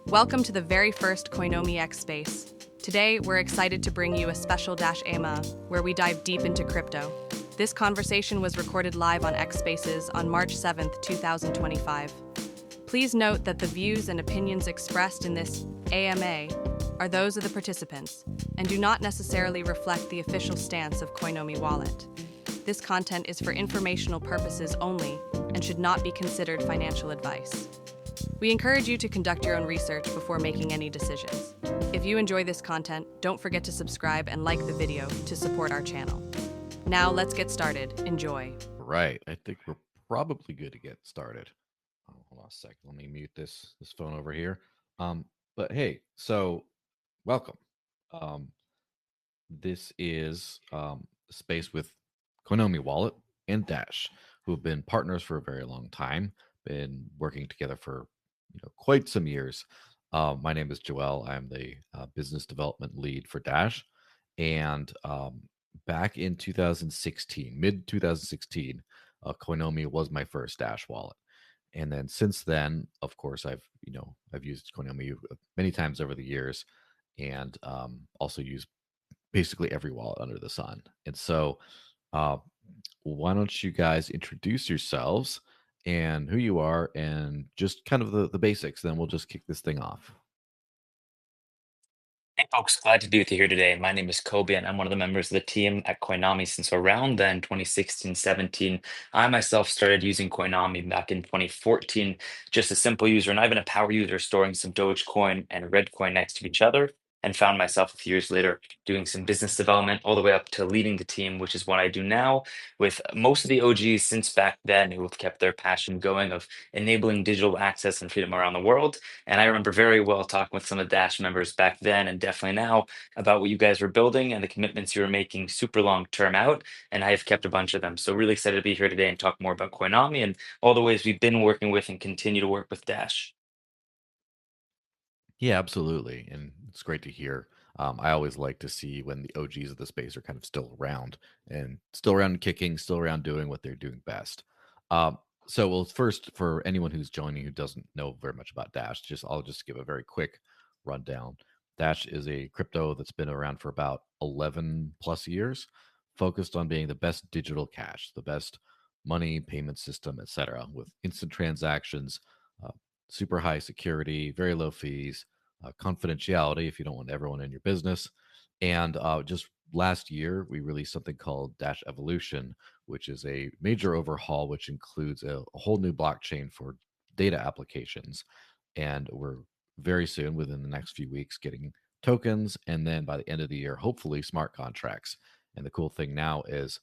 Welcome to the very first Coinomi X Space. Today, we're excited to bring you a special Dash AMA, where we dive deep into crypto. This conversation was recorded live on X Spaces on March 7th, 2025. Please note that the views and opinions expressed in this AMA are those of the participants and do not necessarily reflect the official stance of Coinomi Wallet. This content is for informational purposes only and should not be considered financial advice. We encourage you to conduct your own research before making any decisions. If you enjoy this content, don't forget to subscribe and like the video to support our channel. Now let's get started. Enjoy. Right. I think we're probably good to get started. Oh, hold on a second. Let me mute this phone over here. But hey, so welcome. Um, this is a space with Konomi Wallet and Dash, who have been partners for a very long time, been working together for quite some years. My name is Joel. I'm the business development lead for Dash, and back in 2016, mid 2016, Koinomi was my first Dash wallet. And then since then, of course, I've used Coinomi many times over the years, and also used basically every wallet under the sun. And so, uh, why don't you guys introduce yourselves and who you are, and just kind of the basics? Then we'll just kick this thing off. Hey folks, glad to be with you here today. My name is Kobe, and I'm one of the members of the team at Coinomi since around then, 2016, 17. I myself started using Coinomi back in 2014, just a simple user, not even a power user, storing some Dogecoin and Redcoin next to each other, and found myself a few years later doing some business development all the way up to leading the team, which is what I do now with most of the OGs since back then who have kept their passion going of enabling digital access and freedom around the world. And I remember very well talking with some of the Dash members back then and definitely now about what you guys were building and the commitments you were making super long term out. And I have kept a bunch of them. So really excited to be here today and talk more about Coinomi and all the ways we've been working with and continue to work with Dash. Yeah, absolutely, and it's great to hear. I always like to see when the OGs of the space are kind of still around and kicking, still around doing what they're doing best. Um, well, first, for anyone who's joining who doesn't know very much about Dash, I'll just give a very quick rundown. Dash is a crypto that's been around for about 11 plus years, focused on being the best digital cash, the best money payment system, etc., with instant transactions, uh, super high security, very low fees, confidentiality if you don't want everyone in your business. And just last year, we released something called Dash Evolution, which is a major overhaul, which includes a whole new blockchain for data applications. And we're very soon, within the next few weeks, getting tokens. And then by the end of the year, hopefully, smart contracts. And the cool thing now is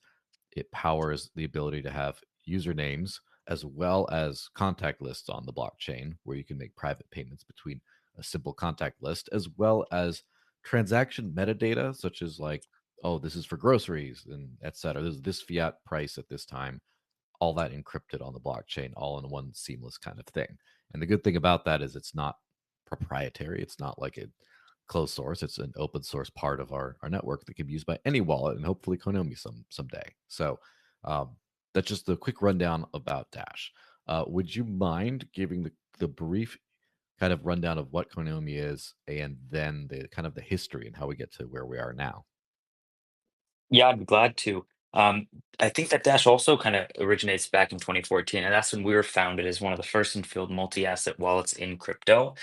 it powers the ability to have usernames as well as contact lists on the blockchain, where you can make private payments between a simple contact list, as well as transaction metadata, such as like, oh, this is for groceries and et cetera. There's this fiat price at this time, all that encrypted on the blockchain, all in one seamless kind of thing. And the good thing about that is it's not proprietary. It's not like a closed source. It's an open source part of our network that can be used by any wallet, and hopefully Konomi someday. So um, that's just a quick rundown about Dash. Would you mind giving the brief kind of rundown of what Konomi is, and then the kind of the history and how we get to where we are now? Yeah, I'd be glad to. Um, I think that Dash also kind of originates back in 2014, and that's when we were founded as one of the first in-field multi-asset wallets in crypto.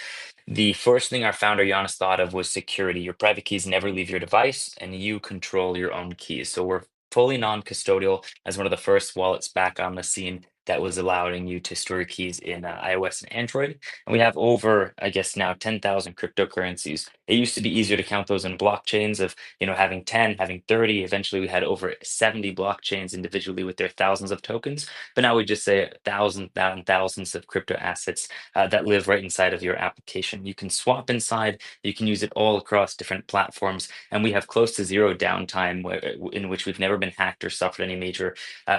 The first thing our founder Giannis thought of was security. Your private keys never leave your device, and you control your own keys. So we're fully non-custodial as one of the first wallets back on the scene that was allowing you to store your keys in iOS and Android. And we have over, I guess now 10,000 cryptocurrencies. It used to be easier to count those in blockchains of, having 10, having 30. Eventually, we had over 70 blockchains individually with their thousands of tokens. But now we just say thousands and thousands of crypto assets that live right inside of your application. You can swap inside, you can use it all across different platforms, and we have close to zero downtime in which we've never been hacked or suffered any major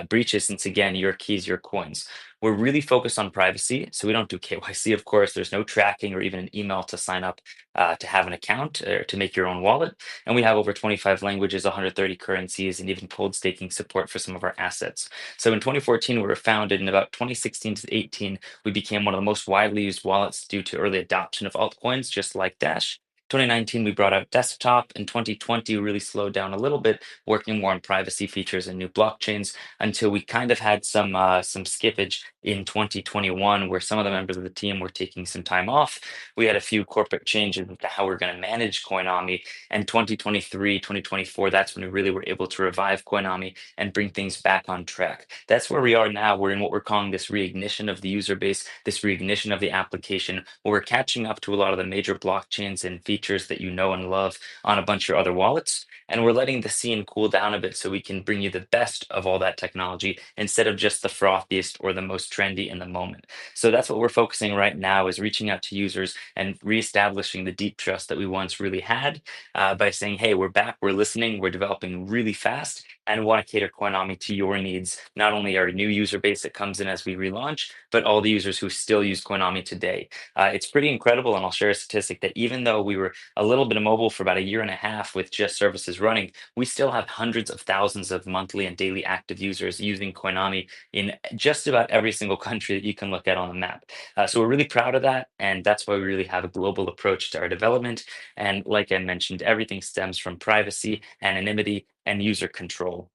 breaches, since again, your keys, your altcoins. We're really focused on privacy, so we don't do KYC, of course. There's no tracking or even an email to sign up to have an account or to make your own wallet. And we have over 25 languages, 130 currencies, and even cold staking support for some of our assets. So in 2014, we were founded. In about 2016 to 18, we became one of the most widely used wallets due to early adoption of altcoins, just like Dash. 2019, we brought out desktop. In 2020, we really slowed down a little bit, working more on privacy features and new blockchains until we kind of had some skippage in 2021, where some of the members of the team were taking some time off. We had a few corporate changes into how we're going to manage Coinomi. And 2023, 2024, that's when we really were able to revive Coinomi and bring things back on track. That's where we are now. We're in what we're calling this reignition of the user base, this reignition of the application, where we're catching up to a lot of the major blockchains and features that you know and love on a bunch of other wallets. And we're letting the scene cool down a bit so we can bring you the best of all that technology instead of just the frothiest or the most trendy in the moment. So that's what we're focusing right now, is reaching out to users and reestablishing the deep trust that we once really had, by saying, hey, we're back, we're listening, we're developing really fast, and want to cater Coinomi to your needs, not only our new user base that comes in as we relaunch, but all the users who still use Coinomi today. It's pretty incredible, and I'll share a statistic that even though we were a little bit immobile for about a year and a half with just services running, we still have hundreds of thousands of monthly and daily active users using Coinomi in just about every single country that you can look at on the map. So we're really proud of that, and that's why we really have a global approach to our development. And like I mentioned, everything stems from privacy, anonymity, and user control.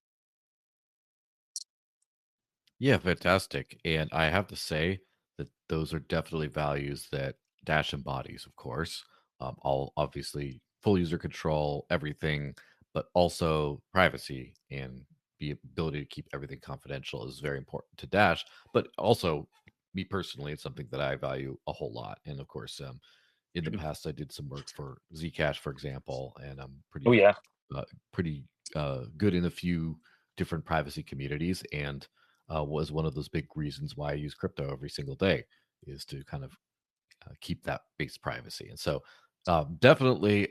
Yeah, fantastic. And I have to say that those are definitely values that Dash embodies, of course. All obviously full user control, everything, but also privacy and the ability to keep everything confidential is very important to Dash. But also, me personally, it's something that I value a whole lot. And of course, in the past, I did some work for Zcash, for example, and I'm Oh yeah. uh, pretty good in a few different privacy communities, and was one of those big reasons why I use crypto every single day is to kind of keep that base privacy. And so, definitely,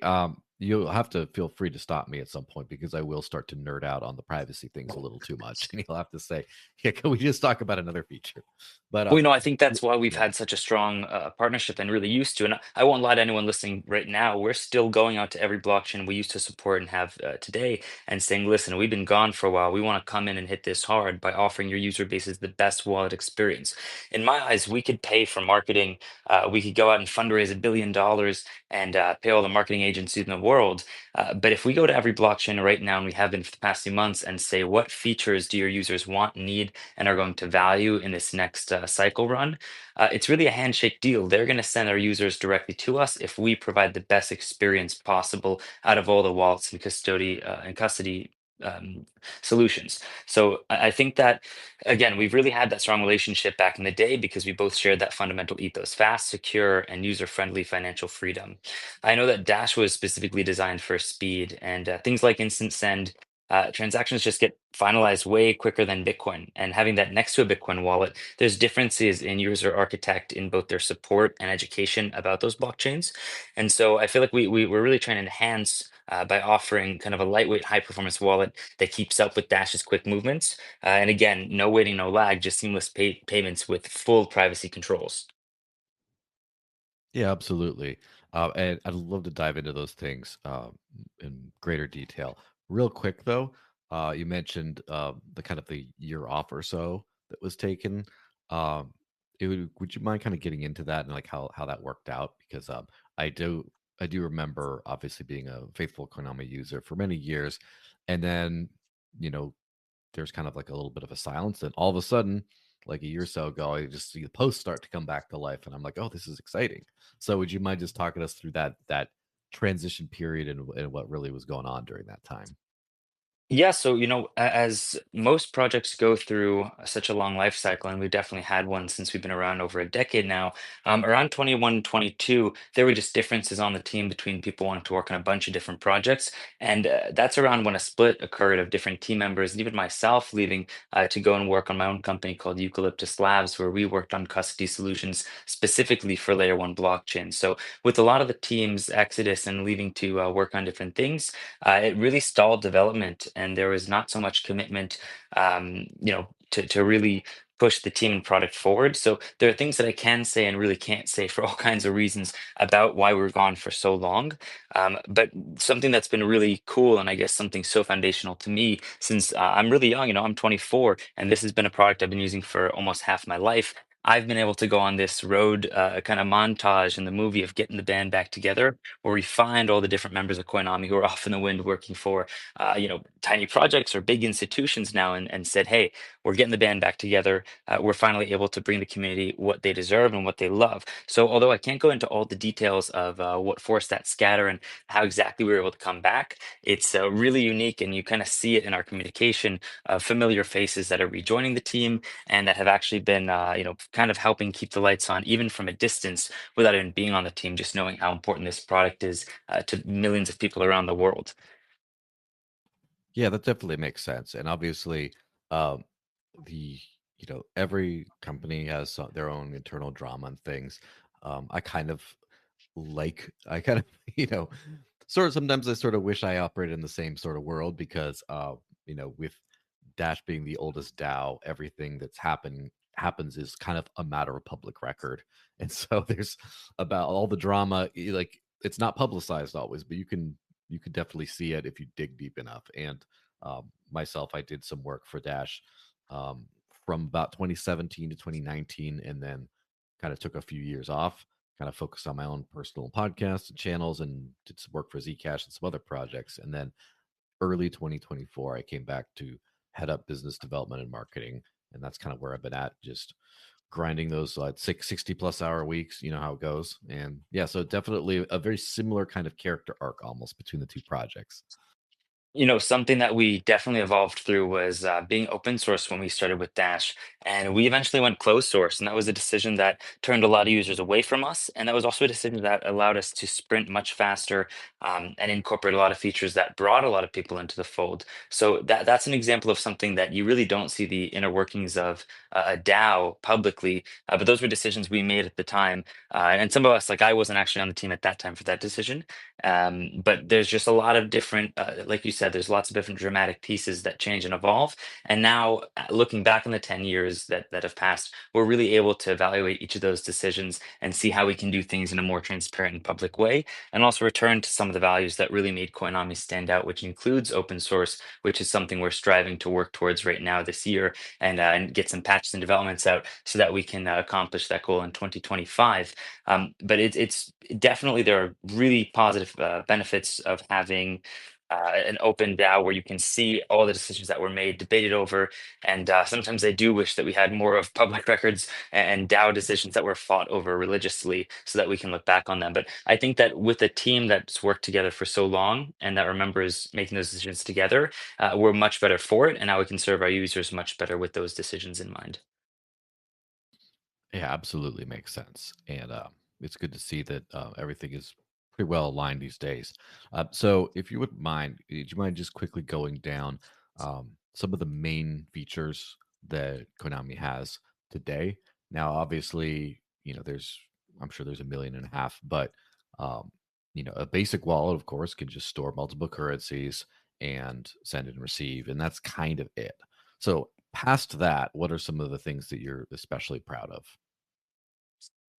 you'll have to feel free to stop me at some point because I will start to nerd out on the privacy things a little too much, and you'll have to say, "Yeah, can we just talk about another feature?" But Well, I think that's why we've yeah, had such a strong partnership and really used to. And I won't lie to anyone listening right now. We're still going out to every blockchain we used to support and have today and saying, listen, we've been gone for a while. We want to come in and hit this hard by offering your user bases the best wallet experience. In my eyes, we could pay for marketing. We could go out and fundraise $1 billion and pay all the marketing agencies in the world. But if we go to every blockchain right now, and we have been for the past few months, and say, what features do your users want, need, and are going to value in this next cycle run, it's really a handshake deal. They're going to send our users directly to us if we provide the best experience possible out of all the wallets and custody um, solutions. So I think that, again, we've really had that strong relationship back in the day because we both shared that fundamental ethos: fast, secure, and user-friendly financial freedom. I know that Dash was specifically designed for speed, and things like instant send. Transactions just get finalized way quicker than Bitcoin. And having that next to a Bitcoin wallet, there's differences in user architect in both their support and education about those blockchains. And so I feel like we're really trying to enhance by offering kind of a lightweight, high performance wallet that keeps up with Dash's quick movements. And again, no waiting, no lag, just seamless payments with full privacy controls. yeah, absolutely. And I'd love to dive into those things in greater detail. Real quick, though, you mentioned the kind of the year off or so that was taken. Um, would you mind kind of getting into that and like how that worked out? Because I do I do remember obviously being a faithful Konami user for many years, and then you know there's kind of like a little bit of a silence, and all of a sudden, like a year or so ago, I just see the posts start to come back to life, and I'm like, oh, this is exciting. So, would you mind just talking us through that transition period and what really was going on during that time? Yeah, so as most projects go through such a long life cycle, and we've definitely had one since we've been around over a decade now, around 21, 22, there were just differences on the team between people wanting to work on a bunch of different projects. And that's around when a split occurred of different team members, and even myself leaving to go and work on my own company called Eucalyptus Labs, where we worked on custody solutions specifically for layer one blockchain. So with a lot of the team's exodus and leaving to work on different things, it really stalled development, and there was not so much commitment, to really push the team and product forward. So there are things that I can say and really can't say for all kinds of reasons about why we're gone for so long. But something that's been really cool, and I guess something so foundational to me, since I'm really young, I'm 24, and this has been a product I've been using for almost half my life. I've been able to go on this road kind of montage in the movie of getting the band back together, where we find all the different members of Koinami who are off in the wind working for, tiny projects or big institutions now, and said, "Hey, we're getting the band back together. We're finally able to bring the community what they deserve and what they love." So, although I can't go into all the details of what forced that scatter and how exactly we were able to come back, it's really unique, and you kind of see it in our communication of familiar faces that are rejoining the team and that have actually been, kind of helping keep the lights on, even from a distance, without even being on the team, just knowing how important this product is to millions of people around the world. Yeah, that definitely makes sense. And obviously, um, the every company has their own internal drama and things. I kind of I kind of you know sort of sometimes I sort of wish I operated in the same sort of world because with Dash being the oldest DAO, everything that's happens is kind of a matter of public record, and so there's about all the drama. Like it's not publicized always, but you can definitely see it if you dig deep enough. And myself, I did some work for Dash um, from about 2017 to 2019, and then kind of took a few years off, kind of focused on my own personal podcasts and channels, and did some work for Zcash and some other projects. And then early 2024, I came back to head up business development and marketing, and that's kind of where I've been at, just grinding those 60 plus hour weeks. You know how it goes. And yeah, so definitely a very similar kind of character arc almost between the two projects. Something that we definitely evolved through was being open source when we started with Dash. And we eventually went closed source. And that was a decision that turned a lot of users away from us. And that was also a decision that allowed us to sprint much faster and incorporate a lot of features that brought a lot of people into the fold. So that's an example of something that you really don't see the inner workings of a DAO publicly. But those were decisions we made at the time. And some of us, like I wasn't actually on the team at that time for that decision. But there's just a lot of different, like you said, there's lots of different dramatic pieces that change and evolve. And now, looking back on the 10 years that have passed, we're really able to evaluate each of those decisions and see how we can do things in a more transparent and public way, and also return to some of the values that really made Koinami stand out, which includes open source, which is something we're striving to work towards right now this year, and get some patches and developments out so that we can accomplish that goal in 2025. But it's definitely, there are really positive benefits of having an open DAO where you can see all the decisions that were made, debated over, and sometimes I do wish that we had more of public records and DAO decisions that were fought over religiously, so that we can look back on them. But I think that with a team that's worked together for so long and that remembers making those decisions together, we're much better for it, and now we can serve our users much better with those decisions in mind. Yeah, absolutely makes sense. And it's good to see that everything is pretty well aligned these days. So, if you wouldn't mind, would you mind just quickly going down some of the main features that Konami has today? Now, obviously, I'm sure there's a million and a half, but um, a basic wallet, of course, can just store multiple currencies and send and receive, and that's kind of it. So, past that, what are some of the things that you're especially proud of?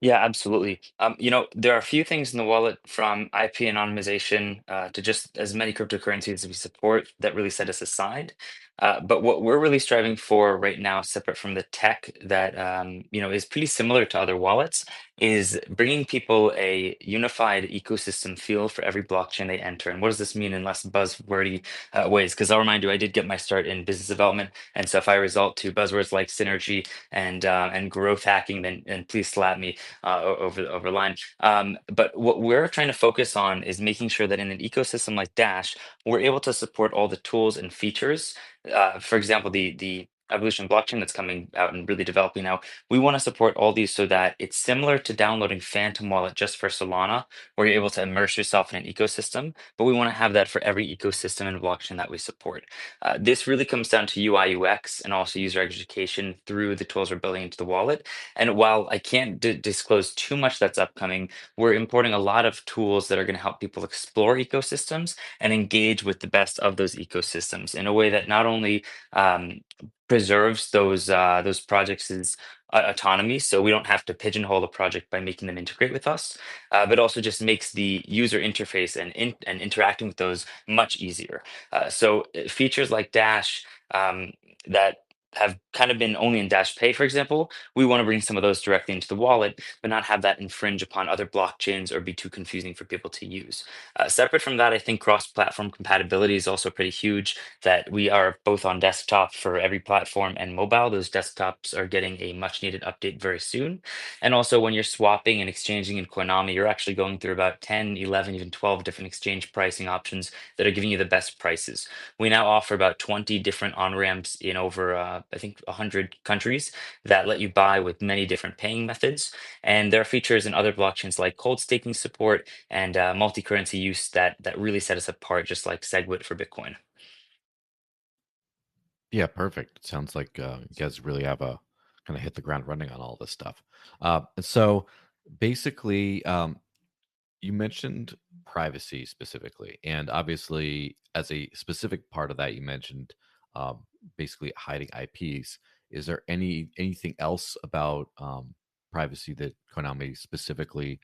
Yeah, absolutely. There are a few things in the wallet, from IP anonymization to just as many cryptocurrencies as we support, that really set us aside. But what we're really striving for right now, separate from the tech that is pretty similar to other wallets, is bringing people a unified ecosystem feel for every blockchain they enter. And what does this mean in less buzzwordy ways? Because I'll remind you, I did get my start in business development, and so if I result to buzzwords like synergy and growth hacking, then please slap me over the line. But what we're trying to focus on is making sure that in an ecosystem like Dash, we're able to support all the tools and features. For example, the evolution blockchain that's coming out and really developing now, we want to support all these so that it's similar to downloading Phantom Wallet just for Solana, where you're able to immerse yourself in an ecosystem. But we want to have that for every ecosystem and blockchain that we support. This really comes down to UI UX and also user education through the tools we're building into the wallet. And while I can't disclose too much that's upcoming, we're importing a lot of tools that are going to help people explore ecosystems and engage with the best of those ecosystems in a way that not only um, preserves those projects' autonomy, so we don't have to pigeonhole the project by making them integrate with us, but also just makes the user interface and interacting with those much easier. Features like Dash that have kind of been only in Dash Pay, for example, we want to bring some of those directly into the wallet, but not have that infringe upon other blockchains or be too confusing for people to use. Separate from that, I think cross-platform compatibility is also pretty huge. That we are both on desktop for every platform and mobile. Those desktops are getting a much-needed update very soon. And also, when you're swapping and exchanging in Coinomi, you're actually going through about 10, 11, even 12 different exchange pricing options that are giving you the best prices. We now offer about 20 different on-ramps in over, I think, 100 countries that let you buy with many different paying methods. And there are features in other blockchains like cold staking support and multi-currency use that really set us apart, just like SegWit for Bitcoin. Yeah, perfect. It sounds like you guys really have a kind of hit the ground running on all this stuff. And so basically, you mentioned privacy specifically, and obviously, as a specific part of that, you mentioned um, basically hiding IPs. Is there anything else about privacy that Konami specifically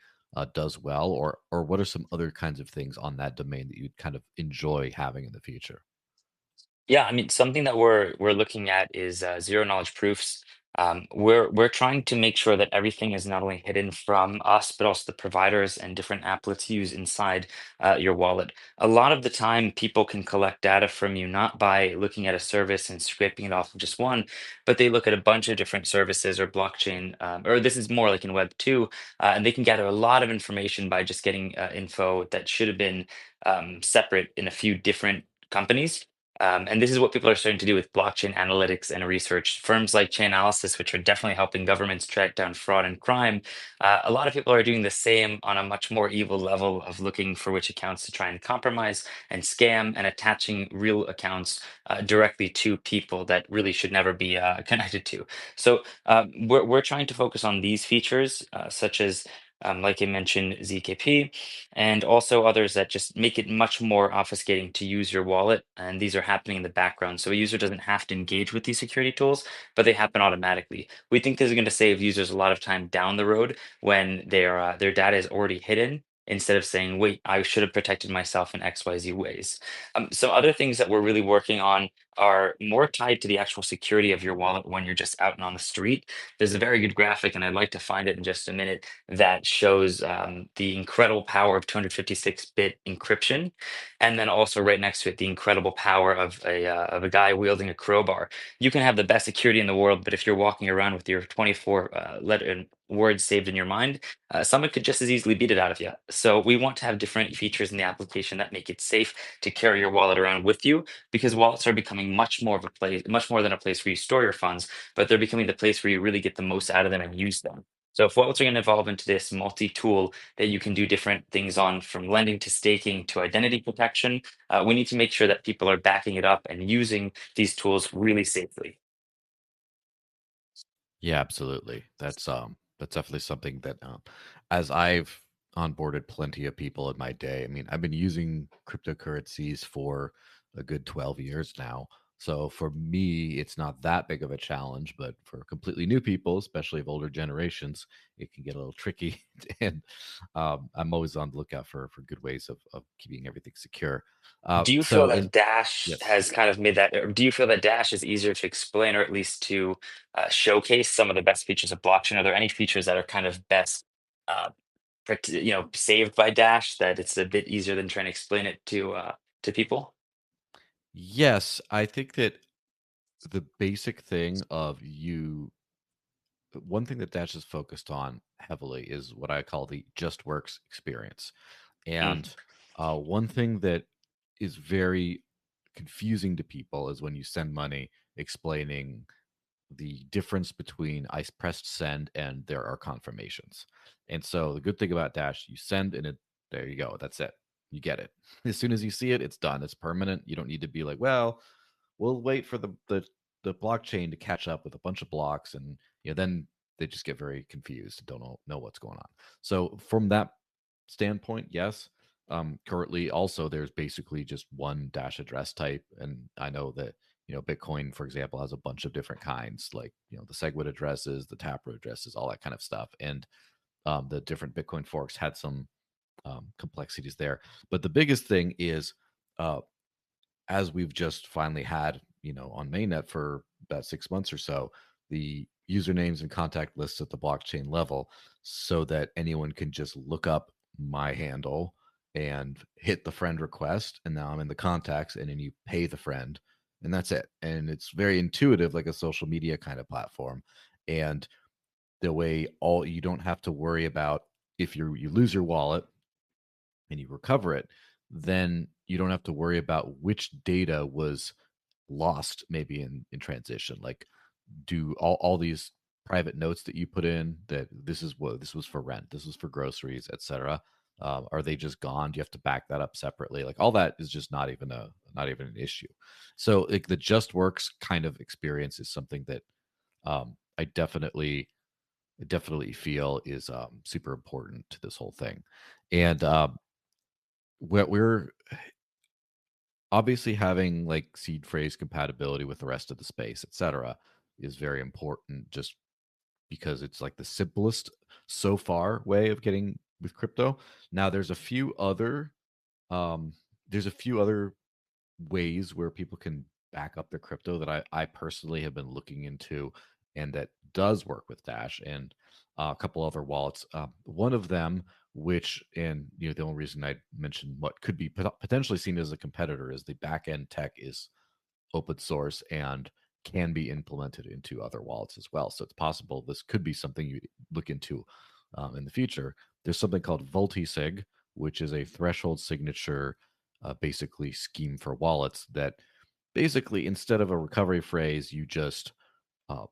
does well, or what are some other kinds of things on that domain that you'd kind of enjoy having in the future? Yeah, I mean, something that we're looking at is zero knowledge proofs. We're trying to make sure that everything is not only hidden from us, but also the providers and different applets use inside your wallet. A lot of the time, people can collect data from you not by looking at a service and scraping it off of just one, but they look at a bunch of different services or blockchain, or this is more like in Web 2, and they can gather a lot of information by just getting info that should have been separate in a few different companies. And this is what people are starting to do with blockchain analytics and research. Firms like Chainalysis, which are definitely helping governments track down fraud and crime, a lot of people are doing the same on a much more evil level of looking for which accounts to try and compromise and scam and attaching real accounts directly to people that really should never be connected to. We're trying to focus on these features, such as like I mentioned, ZKP, and also others that just make it much more obfuscating to use your wallet. And these are happening in the background. So a user doesn't have to engage with these security tools, but they happen automatically. We think this is going to save users a lot of time down the road when their data is already hidden. Instead of saying, wait, I should have protected myself in XYZ ways. Some other things that we're really working on are more tied to the actual security of your wallet when you're just out and on the street. There's a very good graphic, and I'd like to find it in just a minute, that shows the incredible power of 256-bit encryption, and then also right next to it, the incredible power of a guy wielding a crowbar. You can have the best security in the world, but if you're walking around with your 24 letter words saved in your mind, someone could just as easily beat it out of you. So we want to have different features in the application that make it safe to carry your wallet around with you, because wallets are becoming much more of a place, much more than a place where you store your funds, but they're becoming the place where you really get the most out of them and use them. So if wallets are going to evolve into this multi-tool that you can do different things on, from lending to staking to identity protection, we need to make sure that people are backing it up and using these tools really safely. Yeah, absolutely. That's definitely something that as I've onboarded plenty of people in my day. I mean, I've been using cryptocurrencies for a good 12 years now. So for me, it's not that big of a challenge, but for completely new people, especially of older generations, it can get a little tricky. And I'm always on the lookout for good ways of keeping everything secure. Do you feel So that in Dash Yes. has kind of made that, or do you feel that Dash is easier to explain or at least to showcase some of the best features of blockchain? Are there any features that are kind of best, uh, saved by Dash that it's a bit easier than trying to explain it to people? Yes, I think that the basic thing of one thing that Dash is focused on heavily is what I call the just works experience. Mm, And one thing that is very confusing to people is when you send money explaining the difference between I pressed send and there are confirmations. And so the good thing about Dash, you send and it there you go. That's it. You get it. As soon as you see it, it's done. It's permanent. You don't need to be like, well, we'll wait for the blockchain to catch up with a bunch of blocks, and then they just get very confused and don't know what's going on. So from that standpoint, yes. Currently, also there's basically just one Dash address type, and I know that Bitcoin, for example, has a bunch of different kinds, like the SegWit addresses, the Taproot addresses, all that kind of stuff, and the different Bitcoin forks had some complexities there. But the biggest thing is, uh, as we've just finally had, on mainnet for about 6 months or so, the usernames and contact lists at the blockchain level, so that anyone can just look up my handle and hit the friend request, and now I'm in the contacts, and then you pay the friend, and that's it. And it's very intuitive, like a social media kind of platform. And the way all you don't have to worry about, if you lose your wallet and you recover it, then you don't have to worry about which data was lost, maybe in transition. Like, do all these private notes that you put in, that this was for rent, this was for groceries, etc., are they just gone? Do you have to back that up separately? Like, all that is just not even an issue. So, like, the just works kind of experience is something that I definitely feel is super important to this whole thing. And we're obviously having like seed phrase compatibility with the rest of the space, etc., is very important, just because it's like the simplest so far way of getting with crypto. Now um there's a few other ways where people can back up their crypto that I personally have been looking into, and that does work with Dash and a couple other wallets. One of them, which, and the only reason I mentioned what could be potentially seen as a competitor, is the back end tech is open source and can be implemented into other wallets as well. So it's possible this could be something you look into in the future. There's something called Vultisig, which is a threshold signature, basically scheme for wallets, that basically, instead of a recovery phrase, uh,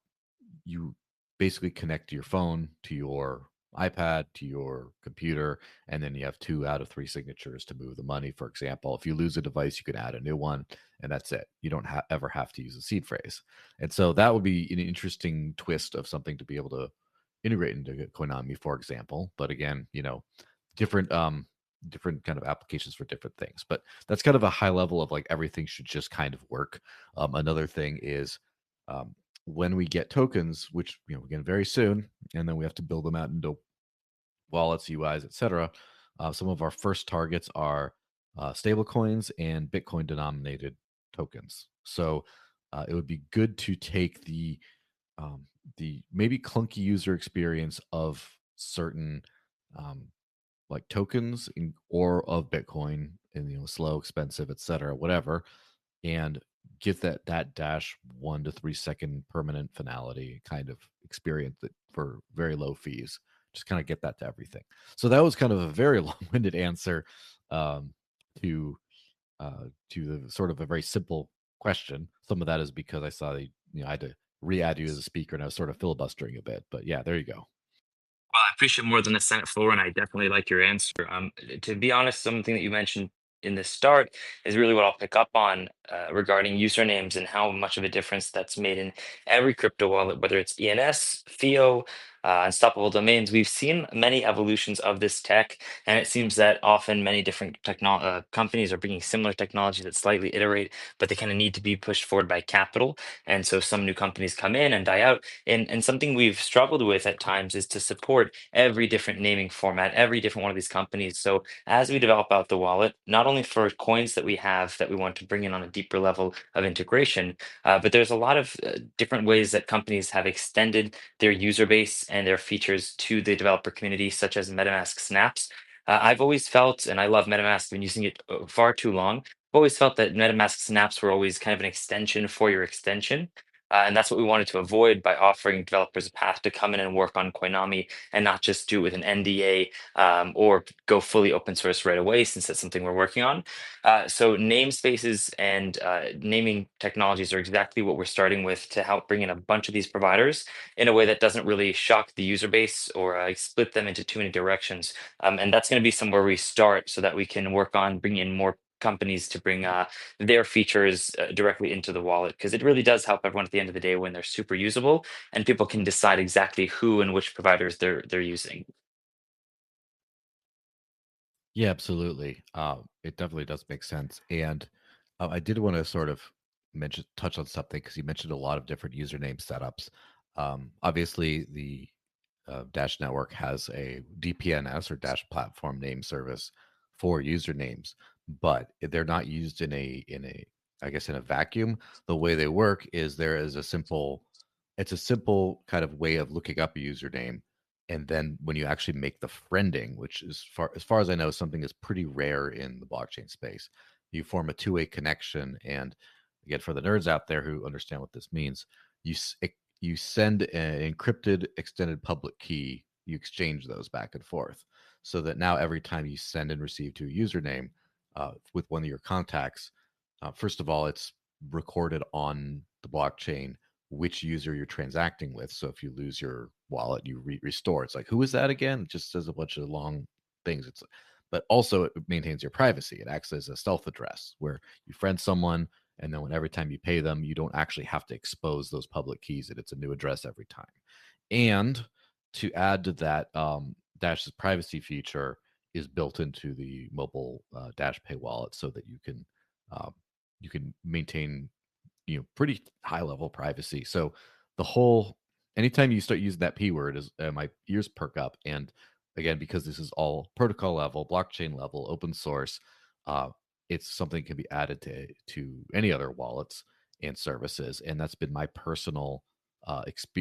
you basically connect your phone to your iPad to your computer, and then you have 2 out of 3 signatures to move the money. For example, if you lose a device, you can add a new one, and that's it. You don't ever have to use a seed phrase. And so that would be an interesting twist of something to be able to integrate into Coinomi, for example. But again, different different kind of applications for different things. But that's kind of a high level of like everything should just kind of work. Another thing is, um, when we get tokens, which again very soon, and then we have to build them out into wallets, UIs, etc. Some of our first targets are stable coins and Bitcoin denominated tokens. So it would be good to take um, the maybe clunky user experience of certain um, like tokens or of Bitcoin, and slow, expensive, etc., whatever, and get that dash 1 to 3 second permanent finality kind of experience, that for very low fees. Just kind of get that to everything. So that was kind of a very long-winded answer, um, to to the sort of a very simple question. Some of that is because I saw I had to re-add you as a speaker, and I was sort of filibustering a bit. But yeah, there you go. Well, I appreciate more than a Senate floor, and I definitely like your answer. To be honest, something that you mentioned in the start is really what I'll pick up on regarding usernames and how much of a difference that's made in every crypto wallet, whether it's ENS, Theo, unstoppable domains. We've seen many evolutions of this tech, and it seems that often many different companies are bringing similar technology that slightly iterate, but they kind of need to be pushed forward by capital. And so some new companies come in and die out, and something we've struggled with at times is to support every different naming format, every different one of these companies. So as we develop out the wallet, not only for coins that we have that we want to bring in on a deeper level of integration, but there's a lot of different ways that companies have extended their user base and their features to the developer community, such as MetaMask Snaps. I've always felt, and I love MetaMask, been using it far too long. I've always felt that MetaMask Snaps were always kind of an extension for your extension. And that's what we wanted to avoid by offering developers a path to come in and work on Coinomi and not just do it with an NDA, or go fully open source right away, since that's something we're working on. So namespaces and naming technologies are exactly what we're starting with to help bring in a bunch of these providers in a way that doesn't really shock the user base or split them into too many directions. And that's going to be somewhere we start so that we can work on bringing in more companies to bring their features directly into the wallet, because it really does help everyone at the end of the day when they're super usable and people can decide exactly who and which providers they're using. Yeah, absolutely. It definitely does make sense. And I did want to sort of mention touch on something because you mentioned a lot of different username setups. Obviously, the Dash Network has a DPNS or Dash Platform Name Service for usernames, but they're not used in a I guess in a vacuum. The way they work is there is a simple it's a simple kind of way of looking up a username, and then when you actually make the friending, which is far as I know, something that's pretty rare in the blockchain space, you form a two-way connection. And again, for the nerds out there who understand what this means, you you send an encrypted extended public key, you exchange those back and forth, so that now every time you send and receive to a username with one of your contacts, first of all, it's recorded on the blockchain which user you're transacting with. So if you lose your wallet, you restore. It's like, who is that again? It just says a bunch of long things. But also it maintains your privacy. It acts as a stealth address where you friend someone, and then when every time you pay them, you don't actually have to expose those public keys. And it's a new address every time. And to add to that, Dash's privacy feature is built into the mobile Dash Pay wallet, so that uh, you can maintain pretty high level privacy. So the whole anytime you start using that p word, is my ears perk up. And again, because this is all protocol level, blockchain level, open source, uh, it's something that can be added to any other wallets and services. And that's been my personal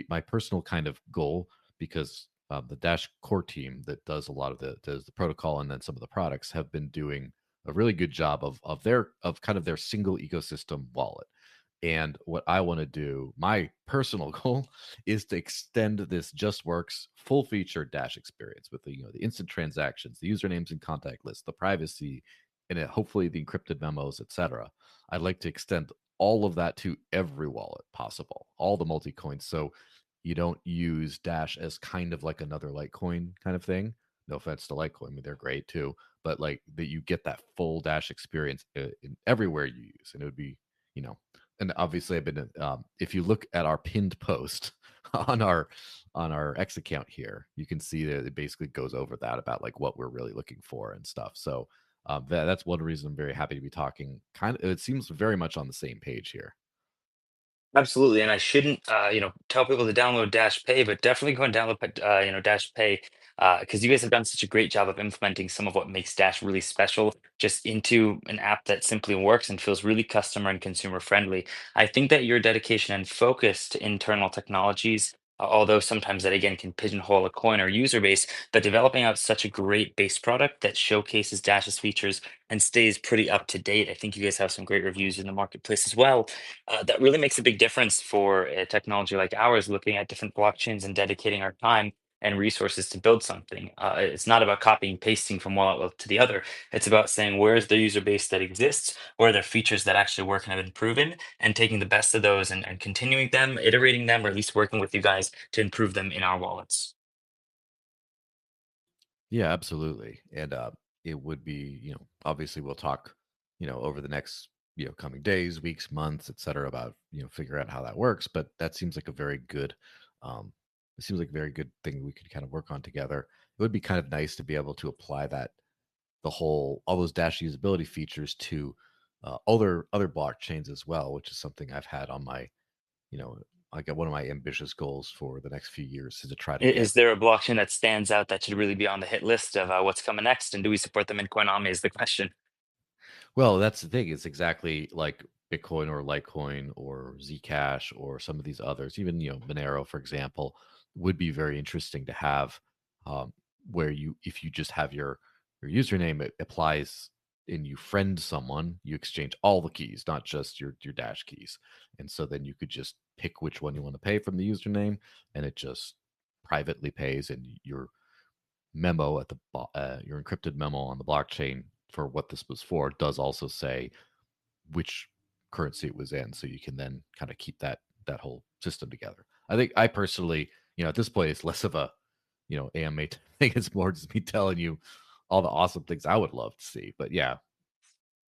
my personal kind of goal, because the Dash core team that does a lot of does the protocol and then some of the products have been doing a really good job of kind of their single ecosystem wallet. And what I want to do, my personal goal, is to extend this just works full feature Dash experience with the instant transactions, the usernames and contact lists, the privacy, and hopefully the encrypted memos, etc. I'd like to extend all of that to every wallet possible, all the multi coins. So you don't use Dash as kind of like another Litecoin kind of thing. No offense to Litecoin, I mean, they're great too, but like that you get that full Dash experience in everywhere you use, and it would be you know and obviously I've been if you look at our pinned post on our X account here, you can see that it basically goes over that about like what we're really looking for and stuff. So that's one reason I'm very happy to be talking. Kind of, it seems very much on the same page here. Absolutely, and I shouldn't, tell people to download Dash Pay, but definitely go and download, Dash Pay, because you guys have done such a great job of implementing some of what makes Dash really special, just into an app that simply works and feels really customer and consumer friendly. I think that your dedication and focus to internal technologies, although sometimes that again can pigeonhole a coin or user base, but developing out such a great base product that showcases Dash's features and stays pretty up to date. I think you guys have some great reviews in the marketplace as well, that really makes a big difference for a technology like ours, looking at different blockchains and dedicating our time and resources to build something. It's not about copying pasting from one outlet to the other. It's about saying, where's the user base that exists, where are there features that actually work and have been proven, and taking the best of those and continuing them, iterating them, or at least working with you guys to improve them in our wallets. Yeah, absolutely. And it would be, obviously we'll talk, over the next, coming days, weeks, months, et cetera, about, figure out how that works. But that seems like a very good, um, it seems like a very good thing we could kind of work on together. It would be kind of nice to be able to apply all those Dash usability features to other blockchains as well, which is something I've had on my, you know, like one of my ambitious goals for the next few years is to try to get. Is there a blockchain that stands out that should really be on the hit list of what's coming next? And do we support them in Coinomi is the question. Well, that's the thing. It's exactly like Bitcoin or Litecoin or Zcash or some of these others. Even Monero, for example, would be very interesting to have, um, where if you just have your username, it applies, and you friend someone, you exchange all the keys, not just your Dash keys, and so then you could just pick which one you want to pay from the username, and it just privately pays, and your encrypted memo on the blockchain for what this was for does also say which currency it was in, so you can then kind of keep that whole system together. I think I personally, at this point, it's less of a AMA thing. It's more just me telling you all the awesome things I would love to see. But yeah,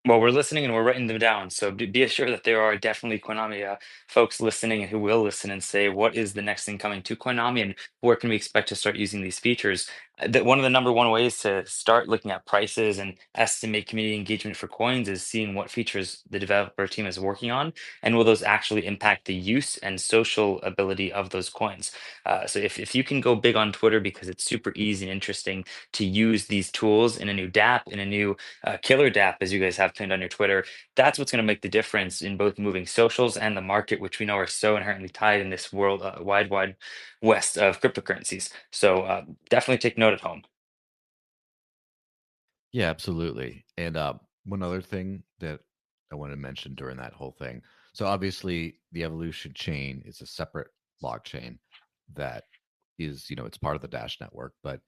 Well, we're listening and we're writing them down. So be assured that there are definitely Konami folks listening and who will listen and say, what is the next thing coming to Konami and where can we expect to start using these features? that one of the number one ways to start looking at prices and estimate community engagement for coins is seeing what features the developer team is working on and will those actually impact the use and social ability of those coins. So if you can go big on Twitter because it's super easy and interesting to use these tools in a new DApp, in a new killer DApp, as you guys have pinned on your Twitter, that's what's going to make the difference in both moving socials and the market, which we know are so inherently tied in this world, wide west of cryptocurrencies. So definitely take note at home. Yeah, absolutely. And one other thing that I wanted to mention during that whole thing. So obviously, the evolution chain is a separate blockchain that is, it's part of the Dash network, but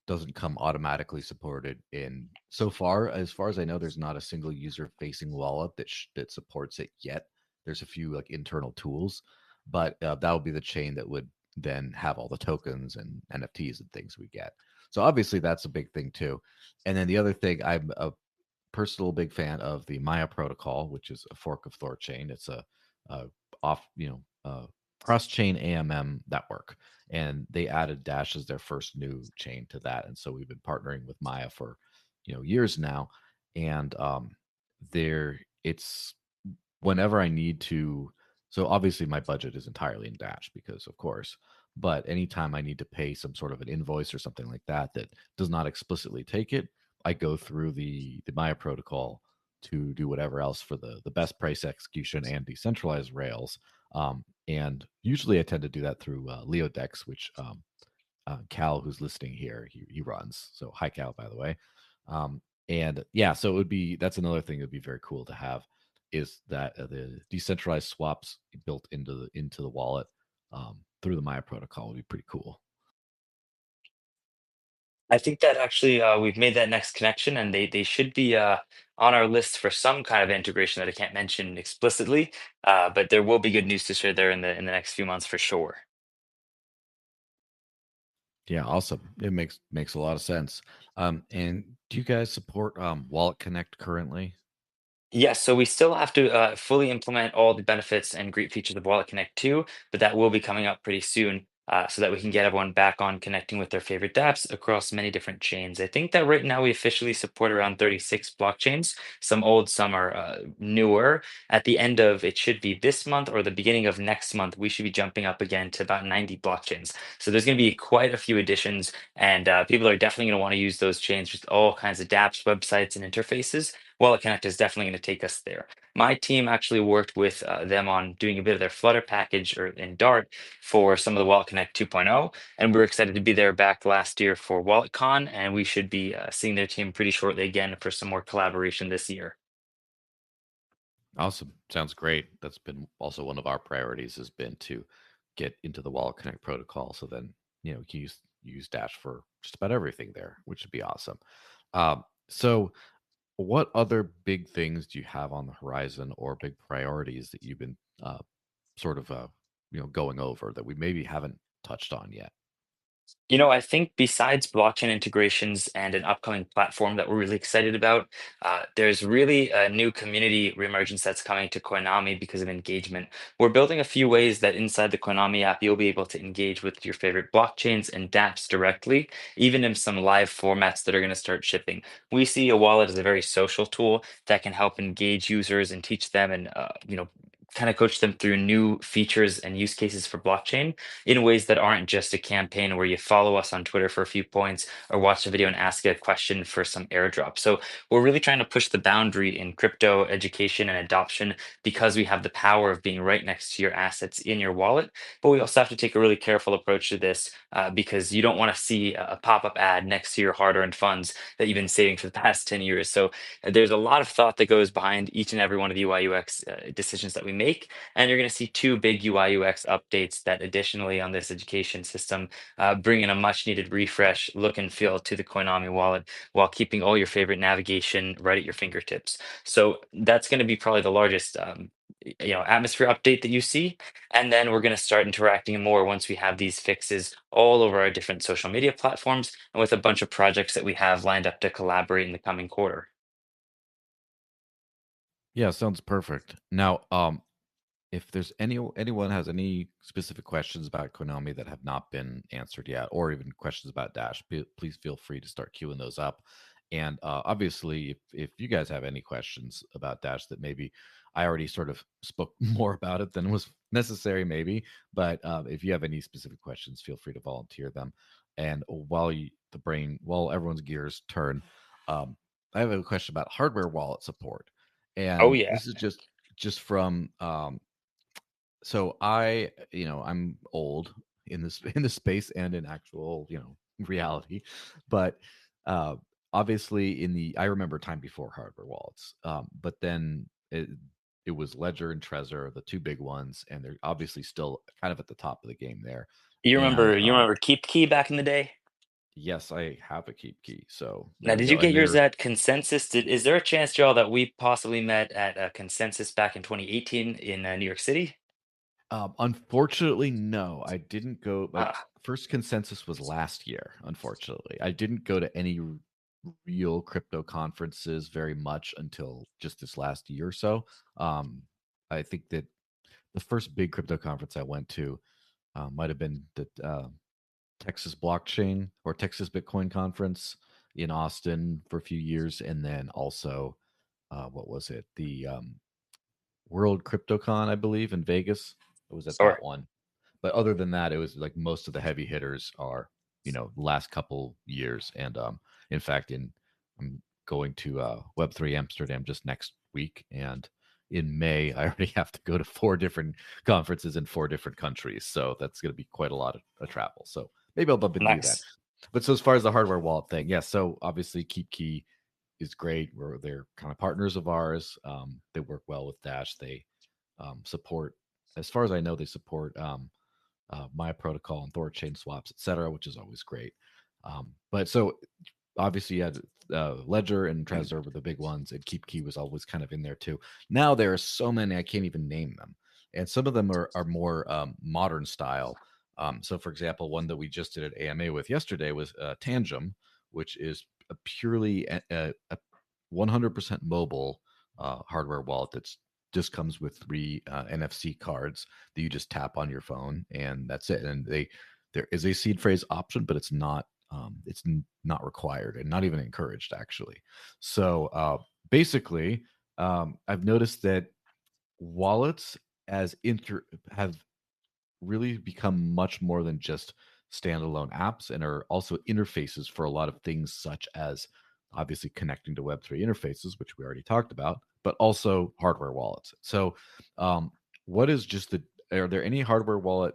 doesn't come automatically supported in. So far, as far as I know, there's not a single user-facing wallet that supports it yet. There's a few like internal tools, but that would be the chain that would then have all the tokens and NFTs and things we get. So obviously, that's a big thing too. And then the other thing, I'm a personal big fan of the Maya protocol, which is a fork of Thorchain. It's a off, cross-chain AMM network, and they added Dash as their first new chain to that. And so we've been partnering with Maya for, years now, and there it's whenever I need to. So obviously my budget is entirely in Dash because of course, but anytime I need to pay some sort of an invoice or something like that that does not explicitly take it, I go through the Maya protocol to do whatever else for the best price execution and decentralized rails. And usually I tend to do that through Leodex, which Cal, who's listening here, he runs. So hi, Cal, by the way. And yeah, so it would be that's another thing that would be very cool to have is that the decentralized swaps built into the wallet through the Maya protocol would be pretty cool. I think that actually we've made that next connection, and they should be on our list for some kind of integration that I can't mention explicitly, but there will be good news to share there in the next few months for sure. Yeah, awesome. It makes a lot of sense. And do you guys support Wallet Connect currently? Yes, so we still have to fully implement all the benefits and great features of Wallet Connect 2, but that will be coming up pretty soon so that we can get everyone back on connecting with their favorite dApps across many different chains. I think that right now we officially support around 36 blockchains, some old, some are newer. At the end of it should be this month or the beginning of next month, we should be jumping up again to about 90 blockchains. So there's going to be quite a few additions, and people are definitely going to want to use those chains with all kinds of dApps, websites, and interfaces. Wallet Connect is definitely going to take us there. My team actually worked with them on doing a bit of their Flutter package or in Dart for some of the Wallet Connect 2.0, and we're excited to be there back last year for WalletCon, and we should be seeing their team pretty shortly again for some more collaboration this year. Awesome. Sounds great. That's been also one of our priorities has been to get into the Wallet Connect protocol. So then, you can use Dash for just about everything there, which would be awesome. So what other big things do you have on the horizon or big priorities that you've been sort of going over that we maybe haven't touched on yet? I think besides blockchain integrations and an upcoming platform that we're really excited about, there's really a new community reemergence that's coming to Coinomi because of engagement. We're building a few ways that inside the Coinomi app, you'll be able to engage with your favorite blockchains and dApps directly, even in some live formats that are going to start shipping. We see a wallet as a very social tool that can help engage users and teach them and, kind of coach them through new features and use cases for blockchain in ways that aren't just a campaign where you follow us on Twitter for a few points or watch a video and ask a question for some airdrop. So we're really trying to push the boundary in crypto education and adoption because we have the power of being right next to your assets in your wallet. But we also have to take a really careful approach to this because you don't want to see a pop-up ad next to your hard-earned funds that you've been saving for the past 10 years. So there's a lot of thought that goes behind each and every one of the UI UX decisions that we make. And you're going to see two big UI UX updates that additionally on this education system bring in a much needed refresh look and feel to the Coinomi wallet while keeping all your favorite navigation right at your fingertips. So that's going to be probably the largest atmosphere update that you see. And then we're going to start interacting more once we have these fixes all over our different social media platforms and with a bunch of projects that we have lined up to collaborate in the coming quarter. Yeah, sounds perfect. Now, If there's anyone has any specific questions about Konami that have not been answered yet, or even questions about Dash, please feel free to start queuing those up. And obviously, if you guys have any questions about Dash that maybe I already sort of spoke more about it than was necessary, maybe. But if you have any specific questions, feel free to volunteer them. And while everyone's gears turn, um, I have a question about hardware wallet support, Oh and yeah. this is just from so I'm old in this in the space and in actual, reality, but uh, obviously I remember time before hardware wallets, but then it was Ledger and Trezor, the two big ones, and they're obviously still kind of at the top of the game there. You And remember you remember Keep Key back in the day? yes, I have a keep key, so Now, there we did you go. And get yours they're at Consensus? Is there a chance, Joel, that we possibly met at Consensus back in 2018 in New York City? Unfortunately, no. I didn't go. My Ah, first consensus was last year. Unfortunately, I didn't go to any real crypto conferences very much until just this last year or so. Um, I think that the first big crypto conference I went to might have been the Texas Blockchain or Texas Bitcoin conference in Austin for a few years, and then also what was it? The World CryptoCon, I believe, in Vegas. I was at or that one. But other than that, it was like most of the heavy hitters are, last couple years. And in fact, in I'm going to Web3 Amsterdam just next week, and in May I already have to go to four different conferences in four different countries. So that's going to be quite a lot of travel. So maybe I'll bump into you then. nice. But so as far as the hardware wallet thing, yes. So obviously, KeepKey is great. They're kind of partners of ours. They work well with Dash. They support, as far as I know, they support my protocol and Thorchain swaps, etc., which is always great. But so obviously, you had Ledger and Trezor were the big ones, and KeepKey was always kind of in there too. Now there are so many I can't even name them, and some of them are more modern style. So, for example, one that we just did at AMA with yesterday was Tangem, which is a purely 100% mobile hardware wallet that's just comes with three NFC cards that you just tap on your phone, and that's it. And there is a seed phrase option, but it's not required and not even encouraged actually. So basically, I've noticed that wallets as inter have really become much more than just standalone apps and are also interfaces for a lot of things, such as obviously connecting to Web3 interfaces, which we already talked about, but also hardware wallets. So, what is just the are there any hardware wallet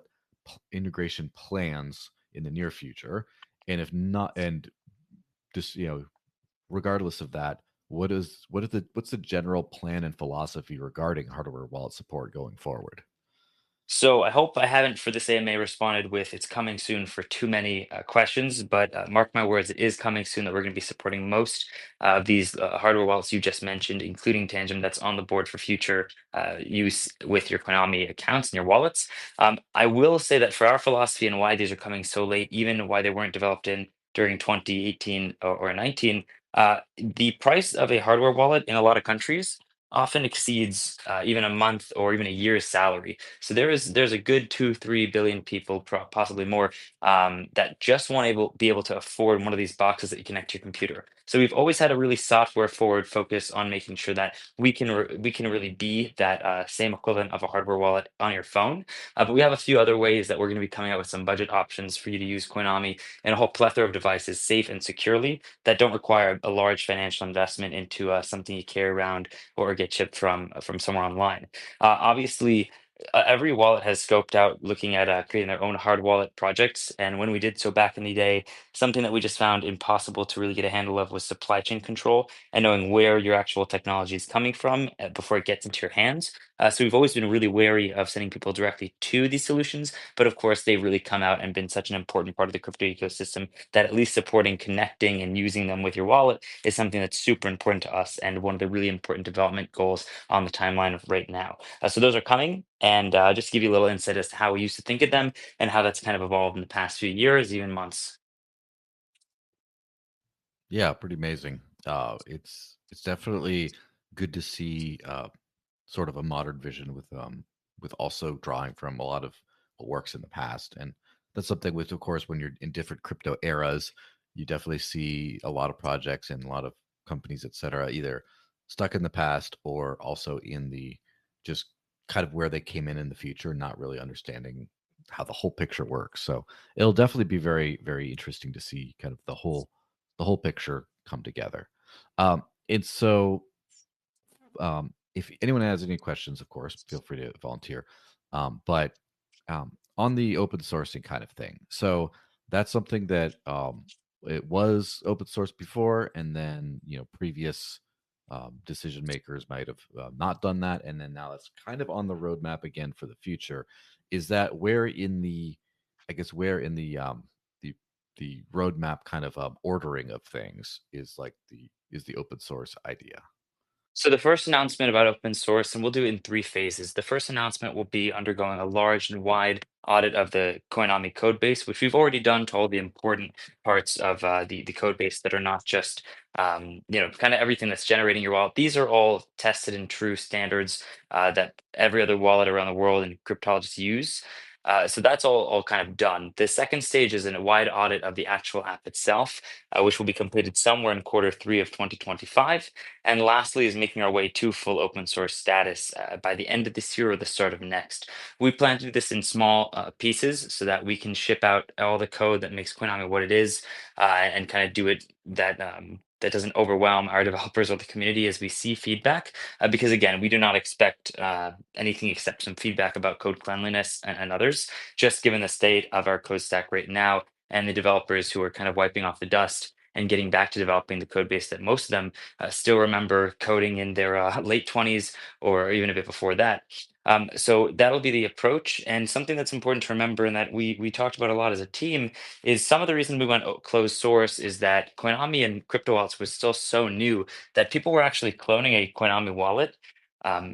integration plans in the near future? And if not, and just regardless of that, what's the general plan and philosophy regarding hardware wallet support going forward? So I hope I haven't, for this AMA, responded with "it's coming soon" for too many questions, but mark my words, it is coming soon that we're going to be supporting most of these hardware wallets you just mentioned, including Tangent, that's on the board for future use with your Konami accounts and your wallets. I will say that for our philosophy and why these are coming so late, even why they weren't developed in during 2018 or 19, the price of a hardware wallet in a lot of countries often exceeds even a month or even a year's salary. So there's a good 2-3 billion people, possibly more, that just want to be able to afford one of these boxes that you connect to your computer. So we've always had a really software forward focus on making sure that we can really be that same equivalent of a hardware wallet on your phone. But we have a few other ways that we're going to be coming out with some budget options for you to use Coinomi and a whole plethora of devices safe and securely that don't require a large financial investment into something you carry around or get chipped from somewhere online. Obviously, every wallet has scoped out looking at creating their own hard wallet projects. And when we did so back in the day, something that we just found impossible to really get a handle of was supply chain control and knowing where your actual technology is coming from before it gets into your hands. So we've always been really wary of sending people directly to these solutions. But of course, they've really come out and been such an important part of the crypto ecosystem that at least supporting connecting and using them with your wallet is something that's super important to us and one of the really important development goals on the timeline of right now. So those are coming, and just to give you a little insight as to how we used to think of them and how that's kind of evolved in the past few years, even months. Yeah, pretty amazing. It's definitely good to see sort of a modern vision with with also drawing from a lot of what works in the past. And that's something with, of course, when you're in different crypto eras, you definitely see a lot of projects and a lot of companies, et cetera, either stuck in the past or also in the just kind of where they came in the future, not really understanding how the whole picture works. So it'll definitely be very, very interesting to see kind of the whole picture come together. And so if anyone has any questions, of course, feel free to volunteer. But on the open sourcing kind of thing, so that's something that it was open source before, and then previous decision makers might have not done that, and then now it's kind of on the roadmap again for the future. Is that where in the, I guess, where in the the roadmap kind of ordering of things is the open source idea? So the first announcement about open source, and we'll do it in three phases. The first announcement will be undergoing a large and wide audit of the Coinomi code base, which we've already done to all the important parts of the code base that are not just kind of everything that's generating your wallet. These are all tested and true standards that every other wallet around the world and cryptologists use. So that's all kind of done. The second stage is a wide audit of the actual app itself, which will be completed somewhere in quarter 3 of 2025. And lastly, is making our way to full open source status by the end of this year or the start of next. We plan to do this in small pieces so that we can ship out all the code that makes Coinami what it is, and kind of do it that doesn't overwhelm our developers or the community as we see feedback. Because again, we do not expect anything except some feedback about code cleanliness and others, just given the state of our code stack right now and the developers who are kind of wiping off the dust and getting back to developing the code base that most of them still remember coding in their late 20s or even a bit before that. So that'll be the approach. And something that's important to remember and that we talked about a lot as a team is some of the reason we went closed source is that Coinami and crypto wallets was still so new that people were actually cloning a Coinami wallet.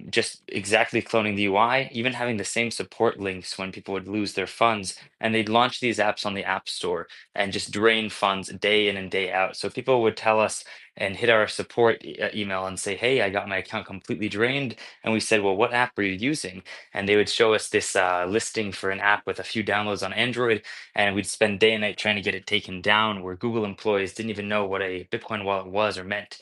Just exactly cloning the UI, even having the same support links when people would lose their funds, and they'd launch these apps on the App Store and just drain funds day in and day out. So people would tell us and hit our support email and say, "Hey, I got my account completely drained." And we said, "Well, what app are you using?" And they would show us this listing for an app with a few downloads on Android, and we'd spend day and night trying to get it taken down. Where Google employees didn't even know what a Bitcoin wallet was or meant.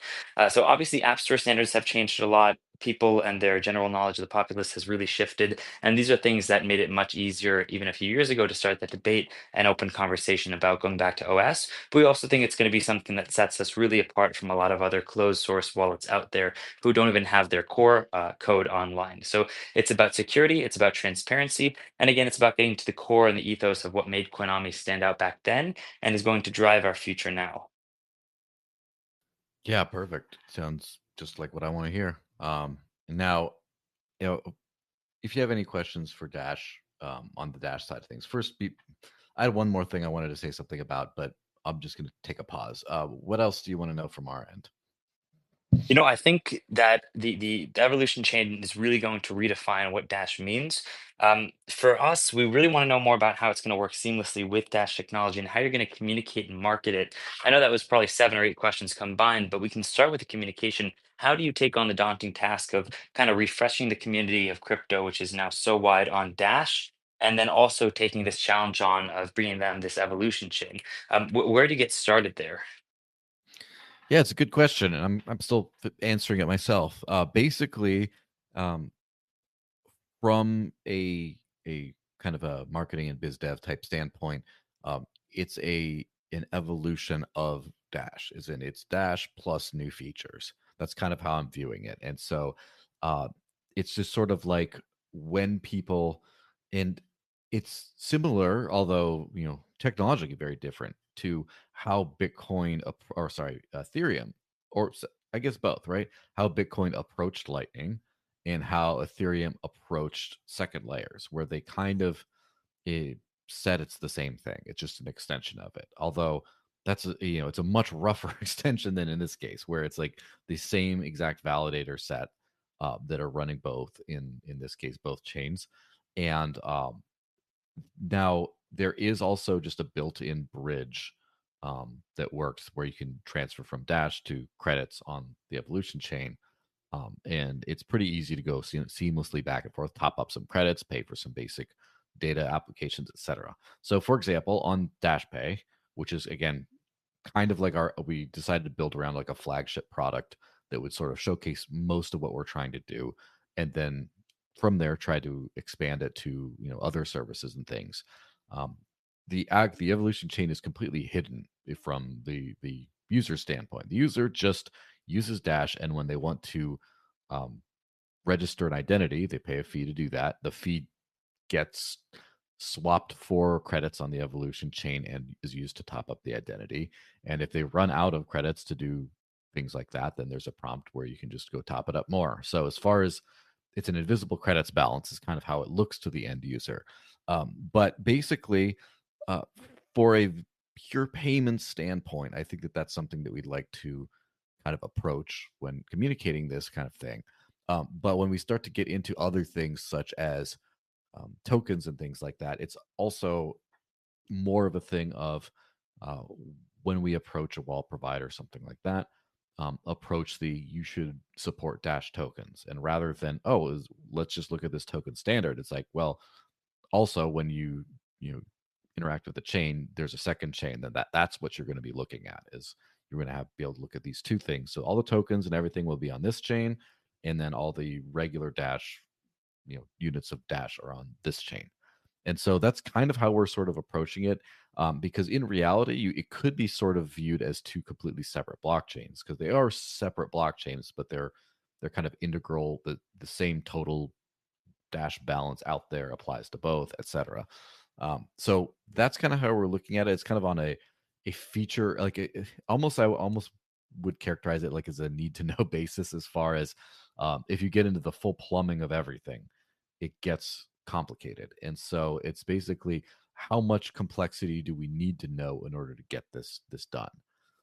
So obviously, App Store standards have changed a lot. People and their general knowledge of the populace has really shifted, and these are things that made it much easier, even a few years ago, to start that debate and open conversation about going back to OS. But we also think it's going to be something that sets us really apart from a lot of other closed source wallets out there who don't even have their core code online. So it's about security, it's about transparency, and again, it's about getting to the core and the ethos of what made Konami stand out back then and is going to drive our future now. Yeah, perfect. Sounds just like what I want to hear. Now, you know, if you have any questions for Dash on the Dash side of things, I had one more thing I wanted to say something about, but I'm just going to take a pause. What else do you want to know from our end? I think that the evolution chain is really going to redefine what Dash means. For us, we really want to know more about how it's going to work seamlessly with Dash technology and how you're going to communicate and market it. I know that was probably 7 or 8 questions combined, but we can start with the communication. How do you take on the daunting task of kind of refreshing the community of crypto, which is now so wide on Dash? And then also taking this challenge on of bringing them this evolution chain. Where do you get started there? Yeah, it's a good question, and I'm still answering it myself. Basically, um, from a kind of a marketing and biz dev type standpoint, it's an evolution of Dash, is in it's Dash plus new features. That's kind of how I'm viewing it. And so uh, it's just sort of like when people, and it's similar, although technologically very different to how or sorry, Ethereum, I guess both, right? How Bitcoin approached Lightning and how Ethereum approached second layers, where they kind of said it's the same thing. It's just an extension of it. Although it's a much rougher extension than in this case, where it's like the same exact validator set that are running both in this case both chains, and now there is also just a built-in bridge that works where you can transfer from Dash to credits on the Evolution chain, And it's pretty easy to go seamlessly back and forth, top up some credits, pay for some basic data applications, etc. So, for example, on Dash Pay, which is again kind of like we decided to build around like a flagship product that would sort of showcase most of what we're trying to do, and then from there try to expand it to other services and things. Um, the evolution chain is completely hidden from the user standpoint. The user just uses Dash, and when they want to um, register an identity, they pay a fee to do that. The fee gets swapped for credits on the evolution chain and is used to top up the identity. And if they run out of credits to do things like that, then there's a prompt where you can just go top it up more. So as far as it's an invisible credits balance is kind of how it looks to the end user. But basically, uh, for a pure payment standpoint, I think that that's something that we'd like to kind of approach when communicating this kind of thing. But when we start to get into other things such as tokens and things like that, it's also more of a thing of uh, when we approach a wallet provider, something like that, approach the you should support Dash tokens. And rather than, let's just look at this token standard, it's like, well, also when you know, interact with the chain, there's a second chain, then that's what you're going to be looking at is you're going to be able to look at these two things. So all the tokens and everything will be on this chain, and then all the regular Dash units of Dash are on this chain. And so that's kind of how we're sort of approaching it, because in reality, it could be sort of viewed as two completely separate blockchains because they are separate blockchains, but they're kind of integral. The same total Dash balance out there applies to both, etc. So that's kind of how we're looking at it. It's kind of on a feature like I almost would characterize it like as a need to know basis as far as if you get into the full plumbing of everything, it gets complicated. And so it's basically how much complexity do we need to know in order to get this done.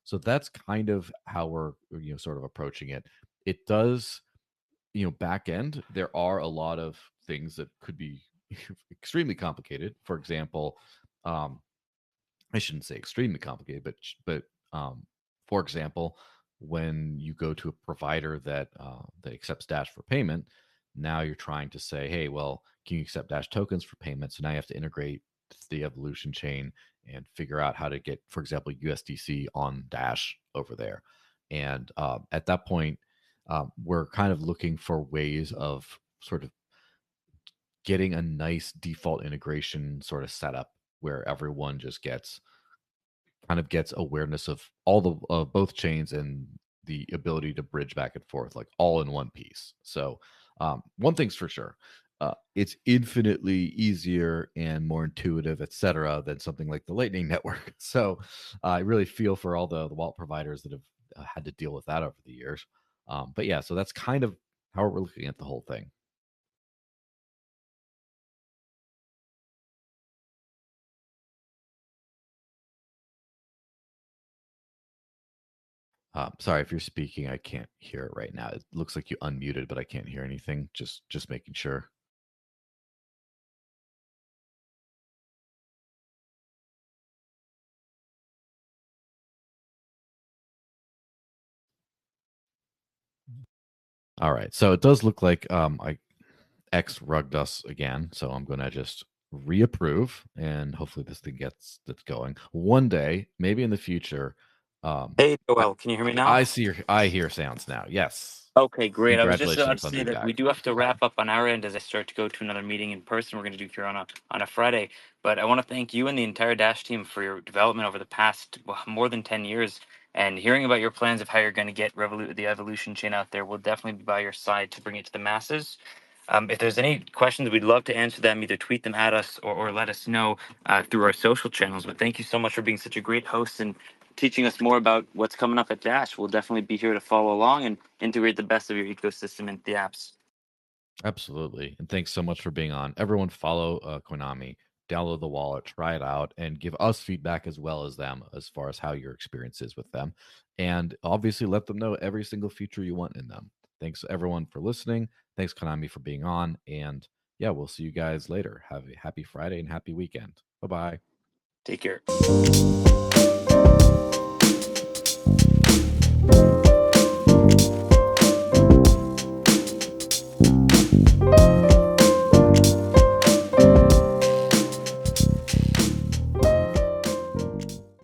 So that's kind of how we're sort of approaching it. It does back end, there are a lot of things that could be extremely complicated. For example, um, I shouldn't say extremely complicated, but for example, when you go to a provider that accepts Dash for payment, now you're trying to say, hey, well, can you accept Dash tokens for payment? So now you have to integrate the evolution chain and figure out how to get, for example, USDC on Dash over there. And at that point, we're kind of looking for ways of sort of getting a nice default integration sort of setup where everyone just gets awareness of all the both chains and the ability to bridge back and forth like all in one piece. So one thing's for sure, it's infinitely easier and more intuitive, etc., than something like the Lightning Network. So I really feel for all the wallet providers that have had to deal with that over the years. But yeah, so that's kind of how we're looking at the whole thing. Sorry if you're speaking, I can't hear it right now. It looks like you unmuted, but I can't hear anything. Just making sure. All right. So it does look like I X rugged us again. So I'm gonna just reapprove and hopefully this thing that's going. One day, maybe in the future, Hey, I Joel, can you hear me now? I hear sounds now. Yes. Okay, great. I was just about Congratulations to on say being that we back. do have to wrap up on our end as I start to go to another meeting in person. We're going to do here on a Friday. But I want to thank you and the entire Dash team for your development over the past more than 10 years. And hearing about your plans of how you're going to get the evolution chain out there, we'll definitely be by your side to bring it to the masses. If there's any questions, we'd love to answer them. Either tweet them at us or let us know through our social channels. But thank you so much for being such a great host and teaching us more about what's coming up at Dash. We'll definitely be here to follow along and integrate the best of your ecosystem into the apps. Absolutely. And thanks so much for being on. Everyone follow Konami, download the wallet, try it out, and give us feedback as well as them as far as how your experience is with them. And obviously let them know every single feature you want in them. Thanks everyone for listening. Thanks Konami for being on. And yeah, we'll see you guys later. Have a happy Friday and happy weekend. Bye bye. Take care.